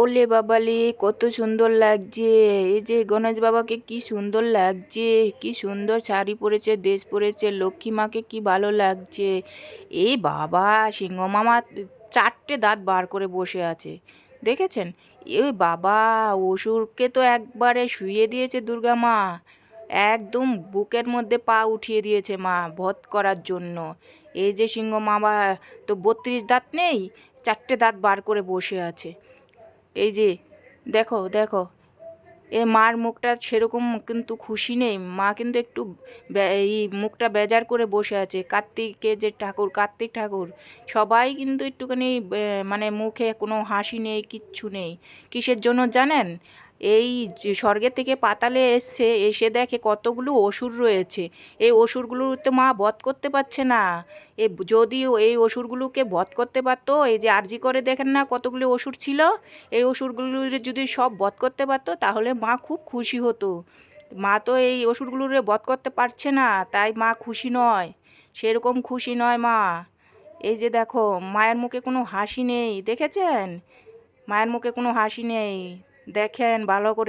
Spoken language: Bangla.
ওলে বাবালে, কত সুন্দর লাগছে! এই যে গণেশ বাবাকে কি সুন্দর লাগছে! কি সুন্দর শাড়ি পরেছে, ড্রেস পরেছে, লক্ষ্মী মাকে কি ভালো লাগছে! এই বাবা, সিংহ মামা চারটে দাঁত বার করে বসে আছে, দেখেছেন? এই বাবা, অসুরকে তো একবারে শুইয়ে দিয়েছে দুর্গা মা। একদম বুকের মধ্যে পা উঠিয়ে দিয়েছে মা বধ করার জন্য। এই যে সিংহ মামা, তো 32 দাঁত নেই, চারটে দাঁত বার করে বসে আছে। এই যে দেখো দেখো, এ মার মুখটা সেরকম কিন্তু খুশি নেই, মা কিন্তু একটু এই মুখটা বেজার করে বসে আছে। কার্তিকে যে ঠাকুর, কার্তিক ঠাকুর, সবাই কিন্তু একটুখানি মানে মুখে কোনো হাসি নেই, কিচ্ছু নেই। কিসের জন্য জানেন? এই যে স্বর্গের থেকে পাতালে এসছে, এসে দেখে কতগুলো অসুর রয়েছে। এই অসুরগুলো তো মা বধ করতে পারছে না। যদি এই অসুরগুলোকে বধ করতে পারতো, এই যে আরজি করে দেখেন না কতগুলো অসুর ছিল, এই অসুরগুলো যদি সব বধ করতে পারতো তাহলে মা খুব খুশি হতো। মা তো এই অসুরগুলোরে বধ করতে পারছে না, তাই মা খুশি নয়, সেরকম খুশি নয় মা। এই যে দেখো, মায়ের মুখে কোনো হাসি নেই, দেখেছেন? মায়ের মুখে কোনো হাসি নেই, দেখেন ভালো করে।